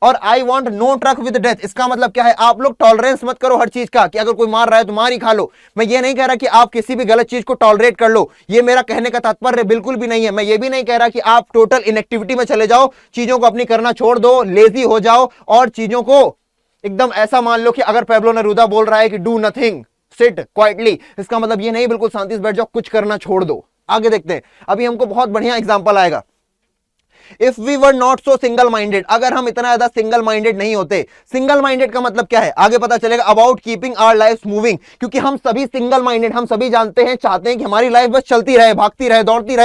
और I want no truck with death, इसका मतलब क्या है? आप लोग टॉलरेंस मत करो हर चीज का, कि अगर कोई मार रहा है तो मार ही खा लो। मैं ये नहीं कह रहा कि आप किसी भी गलत चीज को टॉलरेट कर लो, ये मेरा कहने का तात्पर्य बिल्कुल भी नहीं है। मैं ये भी नहीं कह रहा कि आप टोटल इनएक्टिविटी में चले जाओ, चीजों को अपनी करना छोड़ दो, लेजी हो जाओ और चीजों को एकदम ऐसा मान लो कि अगर पैब्लो नेरूदा बोल रहा है कि डू नथिंग, सिट क्वाइटली, इसका मतलब ये नहीं बिल्कुल शांति से बैठ जाओ, कुछ करना छोड़ दो। आगे देखते हैं, अभी हमको बहुत बढ़िया एग्जांपल आएगा। If we were not so single minded, अगर हम इतना ज्यादा सिंगल माइंडेड नहीं होते। सिंगल माइंडेड का मतलब क्या है आगे पता चलेगा। About keeping our life moving, क्योंकि हम सभी सिंगल माइंडेड, हम सभी जानते हैं, चाहते हैं कि हमारी लाइफ बस चलती रहे, भागती रहे, दौड़ती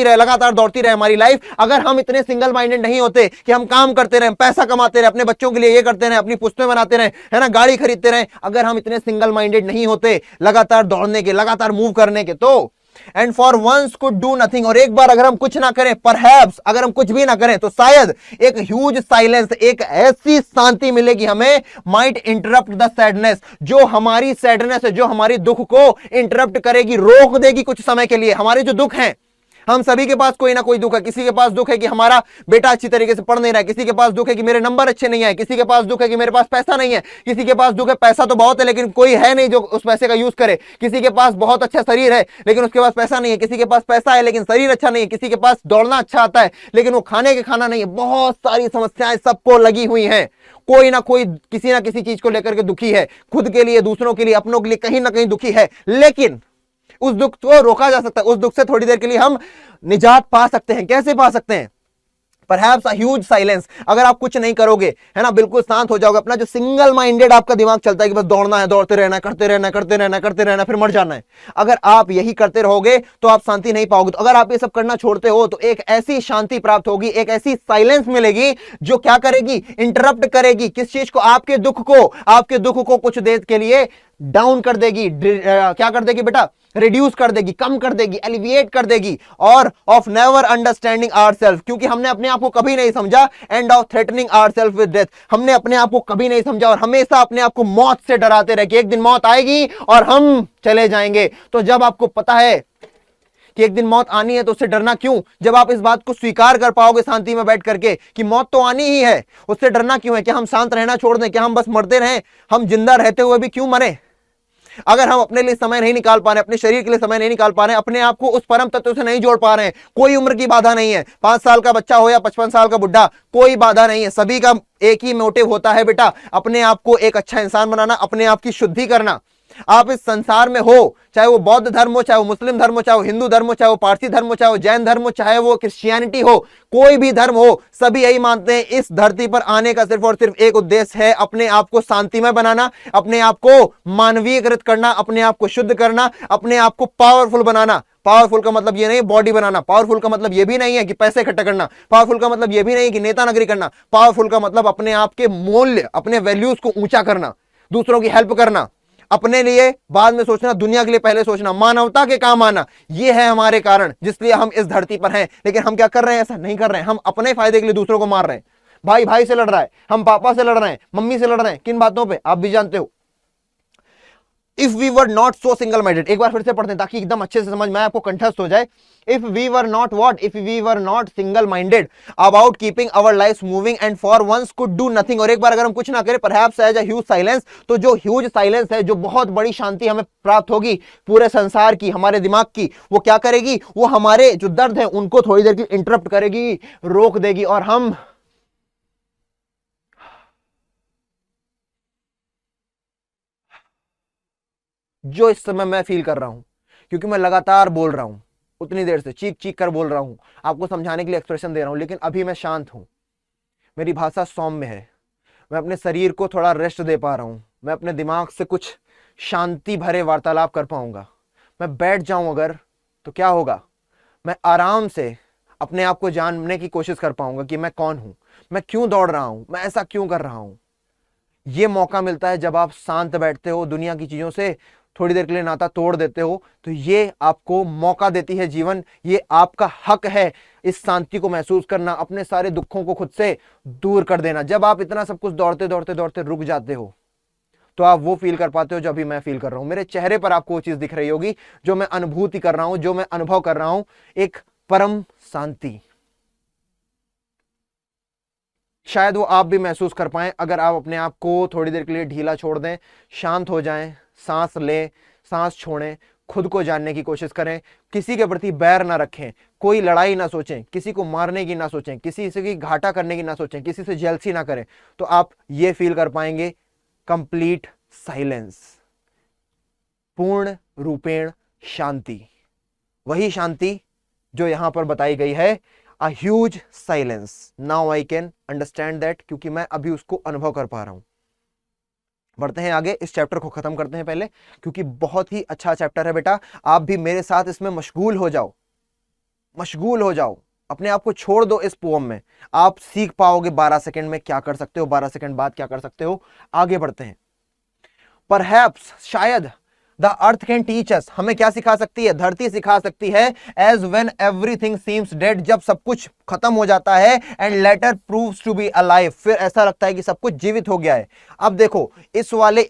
रहे, लगातार दौड़ती रहे हमारी लाइफ। अगर हम इतने सिंगल माइंडेड नहीं होते कि हम काम करते रहे, पैसा कमाते रहे, अपने बच्चों के लिए ये करते रहे, अपनी पुश्तें बनाते रहे, है ना, गाड़ी खरीदते रहे, अगर हम इतने सिंगल माइंडेड नहीं होते लगातार दौड़ने के, लगातार मूव करने के, तो and for once could do nothing, और एक बार अगर हम कुछ ना करें, परहैप्स अगर हम कुछ भी ना करें, तो शायद एक ह्यूज साइलेंस, एक ऐसी शांति मिलेगी हमें, माइट इंटरप्ट द सैडनेस, जो हमारी सैडनेस है, जो हमारी दुख को इंटरप्ट करेगी, रोक देगी कुछ समय के लिए। हमारे जो दुख हैं, हम सभी के पास कोई ना कोई दुख है। किसी के पास दुख है कि हमारा बेटा अच्छी तरीके से पढ़ नहीं रहा है, किसी के पास दुख है कि मेरे नंबर अच्छे नहीं आए, किसी के पास दुख है कि मेरे पास पैसा नहीं है, किसी के पास दुख है पैसा तो बहुत है लेकिन कोई है नहीं जो उस पैसे का यूज करे, किसी के पास बहुत अच्छा शरीर है लेकिन उसके पास पैसा नहीं है, किसी के पास पैसा है लेकिन शरीर अच्छा नहीं है, किसी के पास दौड़ना अच्छा आता है लेकिन वो खाने के खाना नहीं है। बहुत सारी समस्याएं सबको लगी हुई हैं। कोई ना कोई किसी ना किसी चीज को लेकर के दुखी है, खुद के लिए, दूसरों के लिए, अपनों के लिए कहीं ना कहीं दुखी है। लेकिन उस दुख को रोका जा सकता है, उस दुख से थोड़ी देर के लिए हम निजात पा सकते हैं। कैसे पा सकते हैं? परहैप्स अ ह्यूज साइलेंस, अगर आप कुछ नहीं करोगे, है ना, बिल्कुल शांत हो जाओगे, अपना जो सिंगल माइंडेड आपका दिमाग चलता है कि बस दौड़ना है, दौड़ते रहना, करते रहना, फिर मर जाना है, अगर आप यही करते रहोगे तो आप शांति नहीं पाओगे। तो अगर आप ये सब करना छोड़ते हो तो एक ऐसी शांति प्राप्त होगी, एक ऐसी साइलेंस मिलेगी जो क्या करेगी? इंटरप्ट करेगी किस चीज को? आपके दुख को कुछ देर के लिए डाउन कर देगी। क्या कर देगी बेटा? रिड्यूस कर देगी, कम कर देगी, एलिविएट कर देगी, और ऑफ नेवर अंडरस्टैंडिंग आवरसेल्फ, क्योंकि हमने अपने आप को कभी नहीं समझा, and of threatening ourself with death, हमने अपने आप को कभी नहीं समझा और हमेशा अपने आप को मौत से डराते रहे कि एक दिन मौत आएगी और हम चले जाएंगे। तो जब आपको पता है कि एक दिन मौत आनी है तो उससे डरना क्यों? जब आप इस बात को स्वीकार कर पाओगे शांति में बैठ करके कि मौत तो आनी ही है, उससे डरना क्यों है? क्या हम शांत रहना छोड़ दें? क्या हम बस मरते रहें? हम जिंदा रहते हुए भी क्यों मरे? अगर हम अपने लिए समय नहीं निकाल पा रहे, अपने शरीर के लिए समय नहीं निकाल पा रहे, अपने आप को उस परम तत्व से नहीं जोड़ पा रहे हैं, कोई उम्र की बाधा नहीं है, 5 साल का बच्चा हो या 55 साल का बुढ़ा, कोई बाधा नहीं है, सभी का एक ही मोटिव होता है बेटा, अपने आप को एक अच्छा इंसान बनाना, अपने आप की शुद्धि करना। आप इस संसार में हो, चाहे वो बौद्ध धर्म हो, चाहे वो मुस्लिम धर्म हो, चाहे वो हिंदू धर्म हो, चाहे वो पारसी धर्म हो, चाहे वो जैन धर्म हो, चाहे वो क्रिश्चियनिटी हो, कोई भी धर्म हो, सभी यही मानते हैं इस धरती पर आने का सिर्फ और सिर्फ एक उद्देश्य है, अपने आप को शांतिमय बनाना, अपने आप को मानवीयकृत करना, अपने आप को शुद्ध करना, अपने आप को पावरफुल बनाना। पावरफुल का मतलब ये नहीं बॉडी बनाना, पावरफुल का मतलब ये भी नहीं है कि पैसे इकट्ठा करना, पावरफुल का मतलब ये भी नहीं कि नेता नगरी करना, पावरफुल का मतलब अपने आप के मूल्य, अपने वैल्यूज को ऊंचा करना, दूसरों की हेल्प करना, अपने लिए बाद में सोचना, दुनिया के लिए पहले सोचना, मानवता के काम आना। ये है हमारे कारण जिसलिए हम इस धरती पर हैं। लेकिन हम क्या कर रहे हैं? ऐसा नहीं कर रहे हैं। हम अपने फायदे के लिए दूसरों को मार रहे हैं। भाई भाई से लड़ रहा है, हम पापा से लड़ रहे हैं, मम्मी से लड़ रहे हैं, किन बातों पे आप भी जानते हो। If we were not so single minded, एक बार फिर से पढ़ते हैं ताकि एकदम अच्छे से समझ में आपको कंठस्थ हो जाए। If we were not what, if we were not single minded about keeping our life moving and for once could do nothing, और एक बार अगर हम कुछ ना करें, perhaps as a huge silence, तो जो ह्यूज साइलेंस है, जो बहुत बड़ी शांति हमें प्राप्त होगी पूरे संसार की, हमारे दिमाग की, वो क्या करेगी? वो हमारे जो दर्द है उनको थोड़ी देर के लिए इंटरप्ट करेगी, रोक देगी, और हम जो इस समय मैं फील कर रहा हूं, क्योंकि मैं लगातार बोल रहा हूं, उतनी देर से चीख चीख कर बोल रहा हूं, आपको समझाने के लिए एक्सप्रेशन दे रहा हूं, लेकिन अभी मैं शांत हूं, मेरी भाषा सौम्य है, मैं अपने शरीर को थोड़ा रेस्ट दे पा रहा हूं, मैं अपने दिमाग से कुछ शांति भरे वार्तालाप कर पाऊंगा। मैं बैठ जाऊं अगर, तो क्या होगा? मैं आराम से अपने आप को जानने की कोशिश कर पाऊंगा कि मैं कौन हूं, मैं क्यों दौड़ रहा हूं, मैं ऐसा क्यों कर रहा हूं। यह मौका मिलता है जब आप शांत बैठते हो, दुनिया की चीजों से थोड़ी देर के लिए नाता तोड़ देते हो, तो ये आपको मौका देती है जीवन, ये आपका हक है इस शांति को महसूस करना, अपने सारे दुखों को खुद से दूर कर देना। जब आप इतना सब कुछ दौड़ते दौड़ते दौड़ते रुक जाते हो, तो आप वो फील कर पाते हो जो अभी मैं फील कर रहा हूं। मेरे चेहरे पर आपको वो चीज दिख रही होगी जो मैं अनुभूति कर रहा हूं, जो मैं अनुभव कर रहा हूं, एक परम शांति। शायद वो आप भी महसूस कर पाए अगर आप अपने आप को थोड़ी देर के लिए ढीला छोड़ दें, शांत हो जाएं, सांस लें, सांस छोड़ें, खुद को जानने की कोशिश करें, किसी के प्रति बैर ना रखें, कोई लड़ाई ना सोचें, किसी को मारने की ना सोचें, किसी से की घाटा करने की ना सोचें, किसी से जेलसी ना करें, तो आप ये फील कर पाएंगे कंप्लीट साइलेंस, पूर्ण रूपेण शांति। वही शांति जो यहां पर बताई गई है, अ huge silence. Now I can understand that, क्योंकि मैं अभी उसको अनुभव कर पा रहा हूं। बढ़ते हैं आगे, इस चैप्टर को खत्म करते हैं पहले, क्योंकि बहुत ही अच्छा चैप्टर है बेटा। आप भी मेरे साथ इसमें मशगूल हो जाओ, मशगूल हो जाओ, अपने आप को छोड़ दो इस पोएम में। आप सीख पाओगे 12 सेकंड में क्या कर सकते हो, 12 सेकंड बाद क्या कर सकते हो। आगे बढ़ते हैं। परहैप्स, शायद, the earth can teach us, हमें क्या सिखा सकती है? धरती सिखा सकती है। As when everything seems dead, जब सब कुछ खत्म हो जाता है, and later proves to be alive, फिर ऐसा लगता है कि सब कुछ जीवित हो गया है। अब देखो इस वाले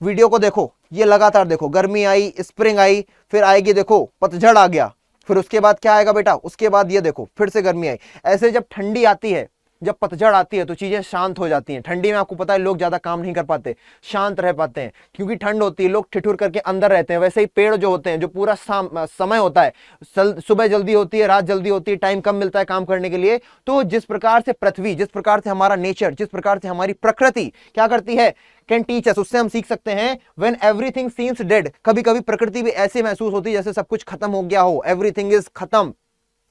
वीडियो को देखो, ये लगातार देखो, गर्मी आई, स्प्रिंग आई, फिर आएगी देखो पतझड़ आ गया, फिर उसके बाद क्या आएगा बेटा? उसके बाद ये देखो फिर से गर्मी आई। ऐसे जब ठंडी आती है, जब पतझड़ आती है, तो चीजें शांत हो जाती हैं। ठंडी में आपको पता है लोग ज्यादा काम नहीं कर पाते, शांत रह पाते हैं, क्योंकि ठंड होती है, लोग ठिठुर करके अंदर रहते हैं। वैसे ही पेड़ जो होते हैं, जो पूरा समय होता है, सुबह जल्दी होती है, रात जल्दी होती है, टाइम कम मिलता है काम करने के लिए। तो जिस प्रकार से पृथ्वी, जिस प्रकार से हमारा नेचर, जिस प्रकार से हमारी प्रकृति क्या करती है, कैन टीच अस, उससे हम सीख सकते हैं। व्हेन एवरीथिंग सीम्स डेड, कभी कभी प्रकृति भी ऐसे महसूस होती है जैसे सब कुछ खत्म हो गया हो, एवरीथिंग इज खत्म,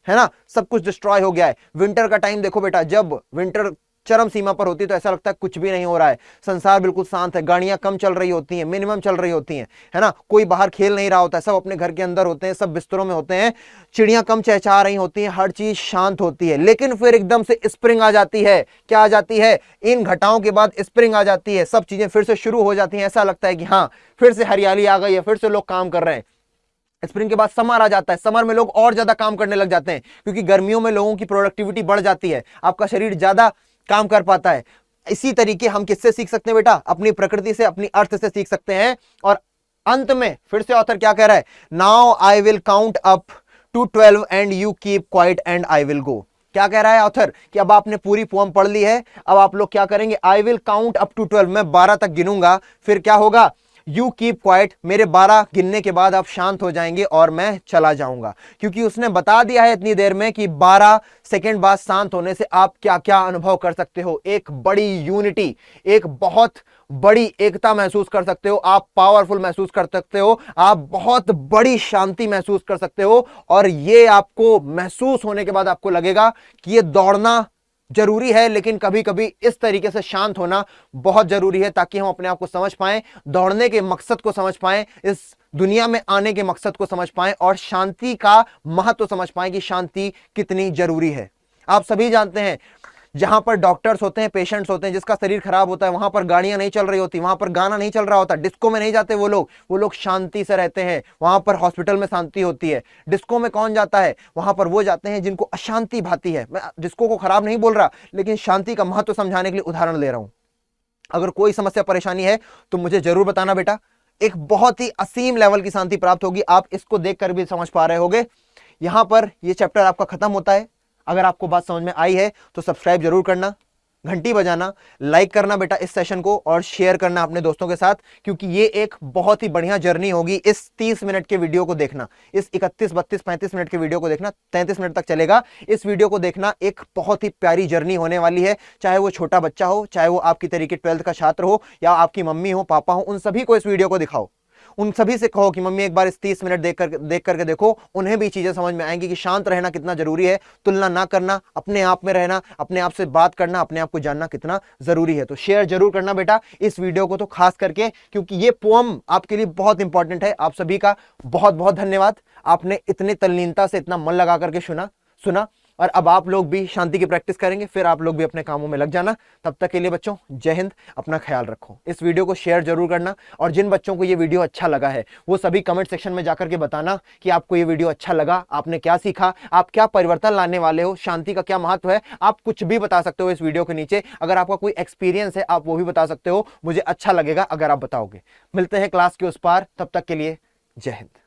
है ना, सब कुछ डिस्ट्रॉय हो गया है। विंटर का टाइम देखो बेटा, जब विंटर चरम सीमा पर होती है तो ऐसा लगता है कुछ भी नहीं हो रहा है, संसार बिल्कुल शांत है, गाड़ियां कम चल रही होती हैं, मिनिमम चल रही होती हैं, है ना, कोई बाहर खेल नहीं रहा होता है, सब अपने घर के अंदर होते हैं, सब बिस्तरों में होते हैं, चिड़ियां कम चहचहा रही होती हैं, हर चीज शांत होती है। लेकिन फिर एकदम से स्प्रिंग आ जाती है। क्या आ जाती है? इन घटाओं के बाद स्प्रिंग आ जाती है, सब चीजें फिर से शुरू हो जाती हैं। ऐसा लगता है कि हाँ, फिर से हरियाली आ गई है, फिर से लोग काम कर रहे हैं। स्प्रिंग के बाद समर आ जाता है, समर में लोग और ज्यादा काम करने लग जाते हैं क्योंकि गर्मियों में लोगों की प्रोडक्टिविटी बढ़ जाती है, आपका शरीर ज्यादा काम कर पाता है। इसी तरीके हम किससे सीख सकते हैं बेटा? अपनी प्रकृति से, अपनी अर्थ से सीख सकते हैं। और अंत में फिर से ऑथर क्या कह रहा है? Now I will count up to 12 and you keep quiet and I will go. क्या कह रहा है ऑथर कि अब आपने पूरी पोएम पढ़ ली है, अब आप लोग क्या करेंगे? I will count up to 12, मैं 12 तक गिनूंगा, फिर क्या होगा? यू कीप क्वाइट, मेरे 12 गिनने के बाद आप शांत हो जाएंगे और मैं चला जाऊंगा। क्योंकि उसने बता दिया है इतनी देर में कि 12 सेकेंड बाद शांत होने से आप क्या क्या अनुभव कर सकते हो। एक बड़ी यूनिटी, एक बहुत बड़ी एकता महसूस कर सकते हो, आप पावरफुल महसूस कर सकते हो, आप बहुत बड़ी शांति महसूस कर सकते हो। और ये आपको महसूस होने के बाद आपको लगेगा कि ये दौड़ना जरूरी है, लेकिन कभी कभी इस तरीके से शांत होना बहुत जरूरी है ताकि हम अपने आप को समझ पाएं, दौड़ने के मकसद को समझ पाएं, इस दुनिया में आने के मकसद को समझ पाएं और शांति का महत्व समझ पाएं कि शांति कितनी जरूरी है। आप सभी जानते हैं जहां पर डॉक्टर्स होते हैं, पेशेंट्स होते हैं, जिसका शरीर खराब होता है, वहां पर गाड़ियां नहीं चल रही होती, वहां पर गाना नहीं चल रहा होता, डिस्को में नहीं जाते वो लोग शांति से रहते हैं। वहां पर हॉस्पिटल में शांति होती है। डिस्को में कौन जाता है? वहां पर वो जाते हैं जिनको अशांति भाती है। मैं डिस्को को खराब नहीं बोल रहा, लेकिन शांति का महत्व समझाने के लिए उदाहरण ले रहा हूं। अगर कोई समस्या परेशानी है तो मुझे जरूर बताना बेटा, एक बहुत ही असीम लेवल की शांति प्राप्त होगी। आप इसको देखकर भी समझ पा रहे होगे। यहां पर यह चैप्टर आपका खत्म होता है। अगर आपको बात समझ में आई है तो सब्सक्राइब जरूर करना, घंटी बजाना, लाइक करना बेटा इस सेशन को, और शेयर करना अपने दोस्तों के साथ, क्योंकि ये एक बहुत ही बढ़िया जर्नी होगी। इस 30 मिनट के वीडियो को देखना, इस 31, 32, 35 मिनट के वीडियो को देखना, 33 मिनट तक चलेगा। इस वीडियो को देखना, एक बहुत ही प्यारी जर्नी होने वाली है। चाहे वो छोटा बच्चा हो, चाहे वो आपकी तरीके 12th का छात्र हो, या आपकी मम्मी हो, पापा हो, उन सभी को इस वीडियो को दिखाओ। उन सभी से कहो कि मम्मी एक बार इस 30 मिनट देख करके देखो। उन्हें भी चीजें समझ में आएंगी कि शांत रहना कितना जरूरी है, तुलना ना करना, अपने आप में रहना, अपने आप से बात करना, अपने आप को जानना कितना जरूरी है। तो शेयर जरूर करना बेटा इस वीडियो को, तो खास करके क्योंकि ये पोएम आपके लिए बहुत इंपॉर्टेंट है। आप सभी का बहुत बहुत धन्यवाद, आपने इतने तल्लीनता से इतना मन लगा करके सुना। और अब आप लोग भी शांति की प्रैक्टिस करेंगे, फिर आप लोग भी अपने कामों में लग जाना। तब तक के लिए बच्चों जय हिंद, अपना ख्याल रखो। इस वीडियो को शेयर जरूर करना, और जिन बच्चों को ये वीडियो अच्छा लगा है वो सभी कमेंट सेक्शन में जाकर के बताना कि आपको ये वीडियो अच्छा लगा, आपने क्या सीखा, आप क्या परिवर्तन लाने वाले हो, शांति का क्या महत्व है। आप कुछ भी बता सकते हो इस वीडियो के नीचे। अगर आपका कोई एक्सपीरियंस है आप वो भी बता सकते हो, मुझे अच्छा लगेगा अगर आप बताओगे। मिलते हैं क्लास के उस पार, तब तक के लिए जय हिंद।